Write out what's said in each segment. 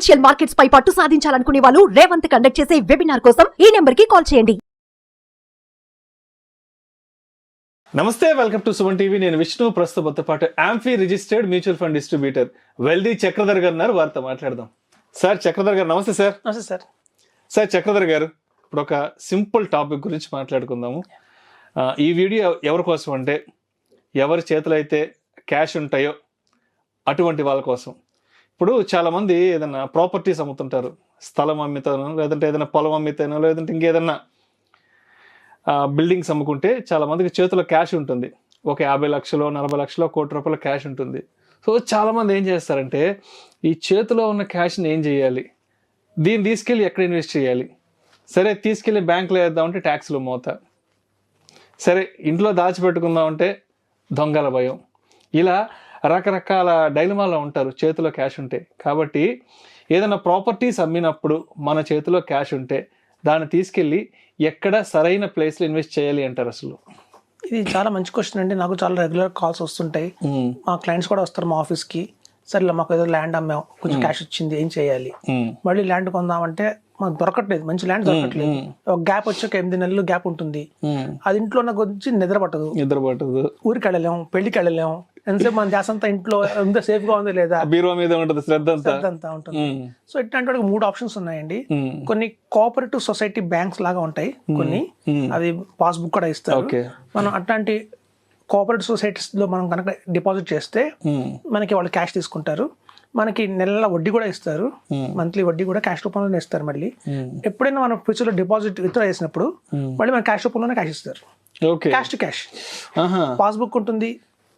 Financial markets పై పట్టు సాధించాలనుకునే వాళ్ళు Revanth conduct చేసే వెబినార్ కోసం ఈ నెంబర్ కి కాల్ చేయండి. నమస్తే, వెల్కమ్ టు సుమన్ టీవీ. నేను విష్ణు. ప్రస్తుతంతో పాటు amphi registered mutual fund distributor wealthy Chakradhar గారు ఉన్నారు. వారితో మాట్లాడదాం. సార్ చక్రధర్ గారు నమస్తే. సార్ నమస్తే సార్. సార్ చక్రధర్ గారు, ఇప్పుడు ఒక సింపుల్ టాపిక్ గురించి మాట్లాడుకుందాము. ఈ వీడియో ఎవరి కోసం అంటే, ఎవరి చేతిలో అయితే క్యాష్ ఉంటాయో అటువంటి వాళ్ళ కోసం. ఇప్పుడు చాలామంది ఏదైనా ప్రాపర్టీస్ అమ్ముతుంటారు. స్థలం అమ్మితేనో, లేదంటే ఏదైనా పొలం అమ్మితేనో, లేదంటే ఇంకేదన్నా బిల్డింగ్స్ అమ్ముకుంటే చాలామందికి చేతిలో క్యాష్ ఉంటుంది. ఒక 50 లక్షలు 40 లక్షలు ₹1,00,00,000 క్యాష్ ఉంటుంది. సో చాలామంది ఏం చేస్తారంటే, ఈ చేతిలో ఉన్న క్యాష్ని ఏం చేయాలి, దీన్ని తీసుకెళ్ళి ఎక్కడ ఇన్వెస్ట్ చేయాలి, సరే తీసుకెళ్ళి బ్యాంకులో వేద్దామంటే ట్యాక్స్లు మోత, సరే ఇంట్లో దాచిపెట్టుకుందామంటే దొంగల భయం, ఇలా రకరకాల డైలమాలో ఉంటారు చేతిలో క్యాష్ ఉంటే. కాబట్టి ఏదైనా ప్రాపర్టీస్ అమ్మినప్పుడు మన చేతిలో క్యాష్ ఉంటే దాన్ని తీసుకెళ్ళి ఎక్కడ సరైన ప్లేస్లో ఇన్వెస్ట్ చేయాలి అంటారు? అసలు ఇది చాలా మంచి క్వశ్చన్ అండి. నాకు చాలా రెగ్యులర్ కాల్స్ వస్తుంటాయి. మా క్లయింట్స్ కూడా వస్తారు మా ఆఫీస్కి. సరే మాకు ఏదో ల్యాండ్ అమ్మాం, కొంచెం క్యాష్ వచ్చింది, ఏం చేయాలి, మళ్ళీ ల్యాండ్ కొందామంటే మాకు దొరకట్లేదు, మంచి ల్యాండ్ దొరకట్లేదు. ఒక గ్యాప్ వచ్చాక 8 నెలలు గ్యాప్ ఉంటుంది. అది ఇంట్లో నాకు వచ్చి నిద్ర పట్టదు, ఊరికి వెళ్ళలేం, పెళ్లికి వెళ్ళలేం. ఎంతసేపు మన ధ్యాస అంతా ఇంట్లో ఎంత సేఫ్ గా ఉందో లేదా, బీరువా మీద ఉంటుంది, శ్రద్ధ అంతా ఉంటుంది. సో ఇట్లాంటి 3 ఆప్షన్స్ ఉన్నాయండి. కొన్ని కోఆపరేటివ్ సొసైటీ బ్యాంక్స్ లాగా ఉంటాయి, కొన్ని అది పాస్బుక్ కూడా ఇస్తారు. మనం అట్లాంటి కోఆపరేటివ్ సొసైటీస్ లో మనం కనుక డిపాజిట్ చేస్తే మనకి వాళ్ళు క్యాష్ తీసుకుంటారు. మనకి నెల వడ్డీ కూడా ఇస్తారు, మంత్లీ వడ్డీ కూడా క్యాష్ రూపంలోనే ఇస్తారు. మళ్ళీ ఎప్పుడైనా మనం ఫ్యూచర్ లో డిపాజిట్ విత్డ్రా చేసినప్పుడు మళ్ళీ మన క్యాష్ రూపంలోనే క్యాష్ ఇస్తారు. Cash to cash. పాస్బుక్ ఉంటుంది,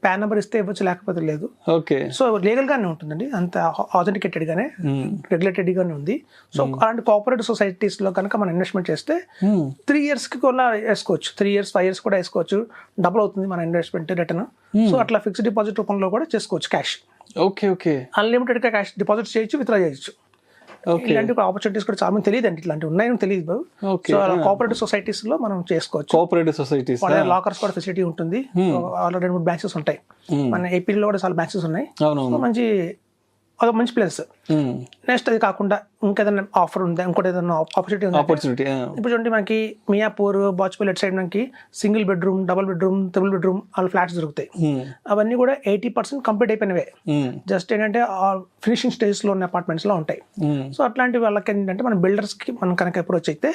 పాన్ నెంబర్ ఇస్తే ఇవ్వచ్చు, లేకపోతే లేదు. సో లీగల్ గానే ఉంటుందండి, అంత ఆథెంటికేటెడ్ గానే, రెగ్యులేటెడ్ గానే ఉంది. సో అలాంటి కోఆపరేటివ్ సొసైటీస్ లో కనుక మనం ఇన్వెస్ట్మెంట్ చేస్తే 3 years కి కూడా వేసుకోవచ్చు, 3 years 5 years కూడా వేసుకోవచ్చు. డబుల్ అవుతుంది మన ఇన్వెస్ట్మెంట్ రిటర్న్. సో అట్లా ఫిక్స్డ్ డిపాజిట్ రూపంలో కూడా చేసుకోవచ్చు క్యాష్. అన్లిమిటెడ్ గా క్యాష్ డిపాజిట్ చేయొచ్చు, విత్డ్రా చేయొచ్చు. ఇలాంటి ఆపర్చునిటీస్ కూడా చాలా మంది తెలియదు అండి, ఇట్లాంటి ఉన్నాయని తెలియదు. సో కోఆపరేటివ్ సొసైటీస్ లో మనం చేసుకోవచ్చు. కోఆపరేటివ్ సొసైటీస్ లాకర్స్ కూడా ఫెసిలిటీ ఉంటుంది. ఆల్రెడీ 2-3 బ్రాంచెస్ ఉంటాయి. మన ఏపీలో కూడా చాలా బ్రాంచెస్ ఉన్నాయి. మంచి అదొక మంచి ప్లేస్. నెక్స్ట్ అది కాకుండా ఇంకేదైనా ఆఫర్ ఉందా, ఇంకోటి ఏదైనా ఆపర్చునిటీ ఇప్పుడు చూడండి, మనకి మియాపూర్, బాచ్పల్లి అటు సైడ్ మనకి single bedroom, double bedroom, triple bedroom అలా ఫ్లాట్స్ దొరుకుతాయి. అవన్నీ కూడా 80% కంప్లీట్ అయిపోయినవే. జస్ట్ ఏంటంటే ఫినిషింగ్ స్టేజ్ లో ఉన్న అపార్ట్మెంట్స్ లో ఉంటాయి. సో అట్లాంటి వాళ్ళకి ఏంటంటే మన బిల్డర్స్ కి మనం కనుక అప్రోచ్ అయితే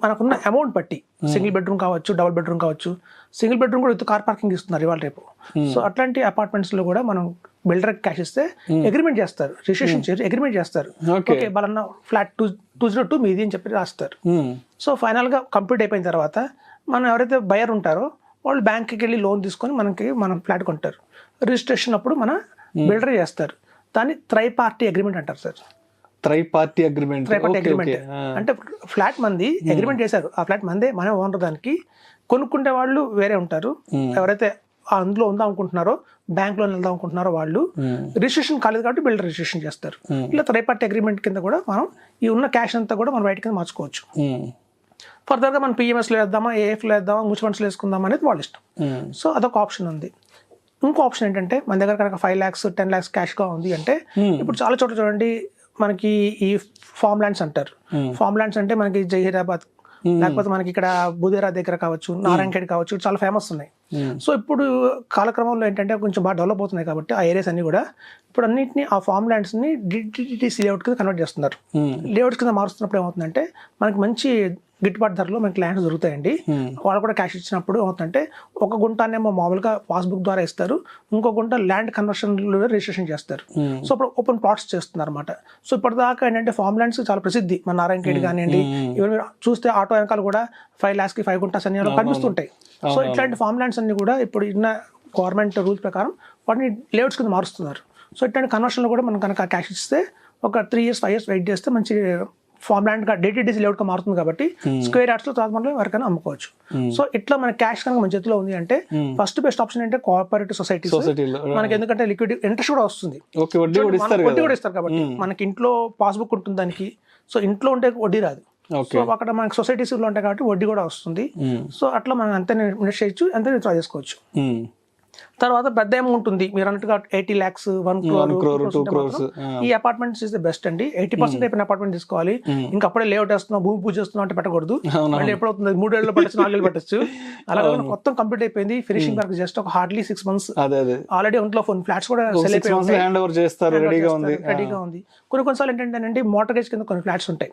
మనకున్న అమౌంట్ బట్టి సింగిల్ బెడ్రూమ్ కావచ్చు, డబుల్ బెడ్రూమ్ కావచ్చు, సింగిల్ బెడ్రూమ్ కూడా విత్ కార్ పార్కింగ్ ఇస్తున్నారు ఇవాళ రేపు. సో అట్లాంటి అపార్ట్మెంట్స్ లో కూడా మనం బిల్డర్ క్యాష్ ఇస్తే అగ్రిమెంట్ చేస్తారు, రిజిస్ట్రేషన్ చేసి అగ్రిమెంట్ చేస్తారు. ఓకే బలన్న ఫ్లాట్ 202 మీది అని చెప్పి రాస్తారు. సో ఫైనల్ గా కంప్లీట్ అయిపోయిన తర్వాత మనం ఎవరైతే బయర్ ఉంటారో వాళ్ళు బ్యాంక్కి వెళ్ళి లోన్ తీసుకొని మనం ఫ్లాట్ కొంటారు. రిజిస్ట్రేషన్ అప్పుడు మన బిల్డర్ చేస్తారు. దాన్ని త్రై-పార్టీ అగ్రిమెంట్ అంటారు సార్. త్రై-పార్టీ అగ్రిమెంట్ అంటే ఫ్లాట్ మంది అగ్రిమెంట్ చేశారు, ఆ ఫ్లాట్ మందే, మన ఓనర్. దానికి కొనుక్కుంటే వాళ్ళు వేరే ఉంటారు. ఎవరైతే అందులో ఉందాం అనుకుంటున్నారో, బ్యాంక్ లో వెళ్దాం అనుకుంటున్నారో వాళ్ళు రిజిస్ట్రేషన్ కాలేదు కాబట్టి బిల్డర్ రిజిస్ట్రేషన్ చేస్తారు. ఇలా త్రై-పార్టీ అగ్రిమెంట్ కింద కూడా మనం ఈ ఉన్న క్యాష్ అంతా కూడా మనం బయట కింద మార్చుకోవచ్చు. ఫర్దర్ గా మనం పిఎంఎస్ లో వేద్దామా, ఏఎఫ్ లో వేద్దామా, మ్యూచువల్ ఫండ్స్ లో వేసుకుందామా అనేది వాళ్ళ ఇష్టం. సో అదొక ఆప్షన్ ఉంది. ఇంకో ఆప్షన్ ఏంటంటే, మన దగ్గర కనుక 5 lakhs 10 lakhs క్యాష్ గా ఉంది అంటే, ఇప్పుడు చాలా చోట్ల చూడండి మనకి ఈ ఫార్మ్ ల్యాండ్స్ అంటారు. ఫార్మ్ ల్యాండ్స్ అంటే మనకి జహీరాబాద్, లేకపోతే మనకి ఇక్కడ బుదేరా దగ్గర కావచ్చు, నారాయణఖేడ్ కావచ్చు, చాలా ఫేమస్ ఉన్నాయి. సో ఇప్పుడు కాలక్రమంలో ఏంటంటే కొంచెం బాగా డెవలప్ అవుతున్నాయి కాబట్టి ఆ ఏరియాస్ అన్ని కూడా ఇప్పుడు అన్నింటినీ ఆ ఫార్మ్ ల్యాండ్స్ ని డిటిటిసి లేఅవుట్ కింద కన్వర్ట్ చేస్తున్నారు. లేఅవుట్ కింద మారుస్తున్నప్పుడు ఏమవుతుందంటే మనకి మంచి గిట్టుబాటు ధరలో మనకి ల్యాండ్స్ దొరుకుతాయండి. వాళ్ళు కూడా క్యాష్ ఇచ్చినప్పుడు ఏమవుతుందంటే, ఒక గుంటనేమో మామూలుగా పాస్బుక్ ద్వారా ఇస్తారు, ఇంకో గుంట ల్యాండ్ కన్వర్షన్ రిజిస్ట్రేషన్ చేస్తారు. సో అప్పుడు ఓపెన్ ప్లాట్స్ చేస్తున్నారు అనమాట. సో ఇప్పటిదాకా ఏంటంటే ఫార్మ్ ల్యాండ్స్ చాలా ప్రసిద్ధి. మన నారాయణఖేడ్ కానివ్వండి, ఇవన్నీ చూస్తే ఆటో వెనకాల కూడా 5 lakhs కి 5 గుంటాస్ అన్ని కనిపిస్తుంటాయి. సో ఇట్లాంటి ఫార్మ్ ల్యాండ్స్ అన్ని కూడా ఇప్పుడు ఉన్న గవర్నమెంట్ రూల్స్ ప్రకారం వాటిని లేఅవుట్స్ కింద మారుస్తున్నారు. సో ఇట్లాంటి కన్వర్షన్లో కూడా మనం కనుక క్యాష్ ఇస్తే ఒక 3 years 5 years వెయిట్ చేస్తే మంచి ఫార్మ్ ల్యాండ్ గా డిటిటిసి లేఅవుట్ గా మారుతుంది కాబట్టి స్క్వేర్ యార్డ్స్ లో తర్వాత మనం ఎవరికైనా అమ్ముకోవచ్చు. సో ఇట్లా మన క్యాష్ కనుక మన చేతిలో ఉంది అంటే ఫస్ట్ బెస్ట్ ఆప్షన్ అంటే కోఆపరేటివ్ సొసైటీస్. మనకి ఎందుకంటే లిక్విడ్ ఇంట్రెస్ట్ కూడా వస్తుంది, వడ్డీ కూడా ఇస్తారు కాబట్టి. మనకి ఇంట్లో పాస్బుక్ ఉంటుంది దానికి. సో ఇంట్లో ఉంటే వడ్డీ రాదు. సో అక్కడ మనకి సొసైటీస్ లో ఉంటాయి కాబట్టి వడ్డీ కూడా వస్తుంది. సో అట్లా మనం అంతే ఇన్వెస్ట్ చేయొచ్చు, అంతే విత్డ్రా చేసుకోవచ్చు. తర్వాత పెద్ద అమౌంట్ ఉంది మీరు అన్నట్టుగా 80 lakhs 1 crore 1 crore 2 ఉంటే crores మాత్రం ఈ అపార్ట్మెంట్స్ ఇస్ ద బెస్ట్ అండి. 80% అయిపోయిన అపార్ట్మెంట్ తీసుకోవాలి. ఇంకా అప్పుడే లేఅవుట్ వేస్తున్నాం భూమి పూజ చేస్తున్నాం అంటే పెట్టకూడదు. మళ్ళీ ఎప్పుడవుతుంది 3 ఏళ్ళు పట్టచ్చు 4 ఏళ్ళు పట్టచ్చు. అలాగే మొత్తం కంప్లీట్ అయిపోయింది ఫినిషింగ్ వర్క్ జస్ట్ ఒక హార్డ్లీ 6 months. ఆల్రెడీ ఒంట్లో ఫ్లాట్స్ కూడా సెల్ అయిపోయి హ్యాండ్ ఓవర్ చేస్తారు, రెడీగా ఉంది. కొన్నిసార్లు ఏంటంటే మోటగేజ్ కింద కొన్ని ఫ్లాట్స్ ఉంటాయి.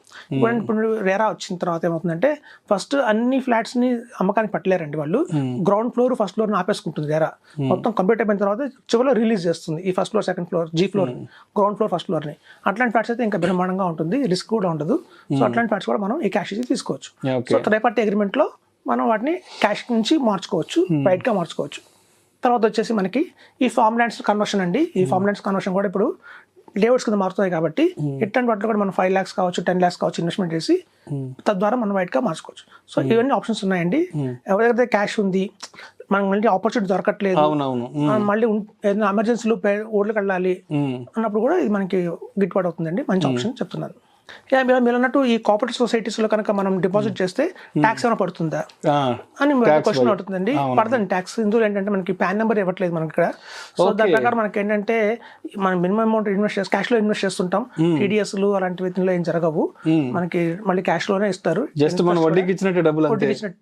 ఇప్పుడు రేరా వచ్చిన తర్వాత ఏమవుతుందంటే ఫస్ట్ అన్ని ఫ్లాట్స్ ని అమ్మకానికి పెట్టలేరండి వాళ్ళు. గ్రౌండ్ ఫ్లోర్ ఫస్ట్ ఫ్లోర్ ఆపేసుకుంటుంది రేరా. మొత్తం కంప్లీట్ అయిపోయిన తర్వాత చివరిలో రిలీజ్ చేస్తుంది ఈ first floor second floor G floor ground floor first floor ని. అట్లాంటి ఫ్లాట్స్ అయితే ఇంకా బ్రహ్మాండంగా ఉంటుంది, రిస్క్ కూడా ఉండదు. సో అట్లాంటి ఫ్లాట్స్ కూడా మనం ఈ క్యాష్ ఇచ్చి తీసుకోవచ్చు. సో థర్డ్ పార్టీ అగ్రిమెంట్ లో మనం వాటిని క్యాష్ నుంచి మార్చుకోవచ్చు, రైట్ గా మార్చుకోవచ్చు. తర్వాత వచ్చేసి మనకి ఈ ఫార్మ్ ల్యాండ్స్ కన్వర్షన్ అండి. ఈ ఫార్మ్ ల్యాండ్స్ కన్వర్షన్ కూడా ఇప్పుడు లేఅవుట్స్ కింద మారుతాయి కాబట్టి ఇట్లాంటి వాటిలో కూడా మనం 5 lakhs కావచ్చు 10 lakhs కావచ్చు ఇన్వెస్ట్మెంట్ చేసి తద్వారా మనం వైట్ గా మార్చుకోవచ్చు. సో ఇవన్నీ ఆప్షన్స్ ఉన్నాయండి. ఎవరైతే క్యాష్ ఉంది మనకి మళ్ళీ ఆపర్చునిటీ దొరకట్లేదు, మళ్ళీ ఏదైనా ఎమర్జెన్సీలో ఓట్లకు వెళ్ళాలి అన్నప్పుడు కూడా ఇది మనకి గిట్టుబాటు అవుతుందండి. మంచి ఆప్షన్ చెప్తున్నాను. మీరు అన్నట్టు ఈ కోఆపరేటివ్ సొసైటీస్ లో కనుక మనం డిపాజిట్ చేస్తే ట్యాక్స్ ఏమైనా పడుతుందా అని క్వశ్చన్ అవుతుందండి. పడదండి ట్యాక్స్. ఇందులో ఏంటంటే మనకి పాన్ నెంబర్ ఇవ్వట్లేదు మనకి ఇక్కడ. సో దాని ప్రకారం మనకి ఏంటంటే మనం మినిమం అమౌంట్ ఇన్వెస్ట్ చేసి క్యాష్ లో ఇన్వెస్ట్ చేస్తుంటాం. టీడీఎస్లు అలాంటి వీటిలో ఏం జరగవు, మనకి మళ్ళీ క్యాష్ లోనే ఇస్తారు. జస్ట్ మనం వడ్డీకి ఇచ్చినట్టు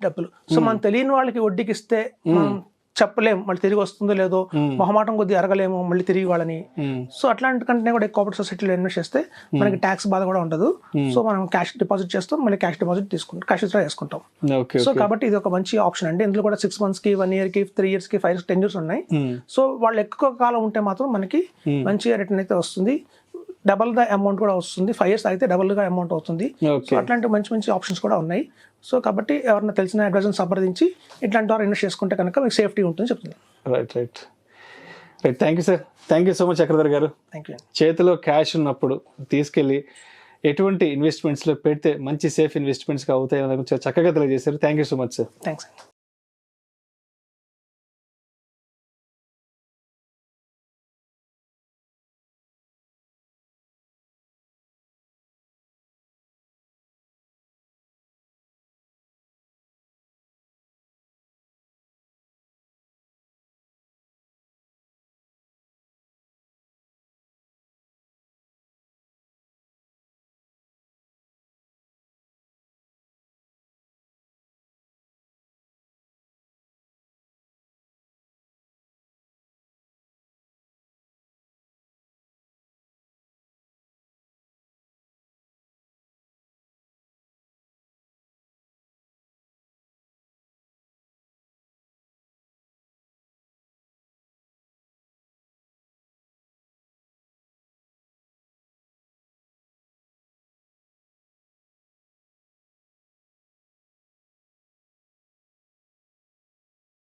డబ్బులు. సో మనం తెలియని వాళ్ళకి వడ్డీకి ఇస్తే మనం చెప్పలేము మళ్ళీ తిరిగి వస్తుందో లేదో, మొహమాటం కొద్ది అరగలేము మళ్ళీ తిరిగి వాళ్ళని. సో అట్లాంటి కంటే కూడా కోఆపరేటివ్ సొసైటీలో ఇన్వెస్ట్ చేస్తే మనకి ట్యాక్స్ బాధ కూడా ఉండదు. సో మనం క్యాష్ డిపాజిట్ చేస్తాం, మళ్ళీ క్యాష్ డిపాజిట్ తీసుకుంటాం, క్యాష్ విత్డ్రా చేసుకుంటాం. సో కాబట్టి ఇది ఒక మంచి ఆప్షన్ అండి. ఇందులో కూడా 6 months కి 1 year కి 3 years కి 5 years 10 years ఉన్నాయి. సో వాళ్ళు ఎక్కువ కాలం ఉంటే మాత్రం మనకి మంచిగా రిటర్న్ అయితే వస్తుంది, డబల్ ద అమౌంట్ కూడా వస్తుంది. 5 years అయితే డబల్ గా అమౌంట్ అవుతుంది. సో అట్లాంటి మంచి మంచి ఆప్షన్స్ కూడా ఉన్నాయి. సో కాబట్టి ఎవరైనా తెలిసిన అడ్వైజర్ సంప్రదించి ఇట్లాంటి ద్వారా ఇన్వెస్ట్ చేసుకుంటే కనుక మీకు సేఫ్టీ ఉంటుంది చెప్తున్నాను. Right. Thank you sir. Thank you so much Chakradhar garu. Thank you. చేతిలో క్యాష్ ఉన్నప్పుడు తీసుకెళ్ళి ఎటువంటి ఇన్వెస్ట్మెంట్స్లో పెడితే మంచి సేఫ్ ఇన్వెస్ట్మెంట్స్గా అవుతాయి చక్కగా తెలియజేశారు. Thank you so much sir. Thanks.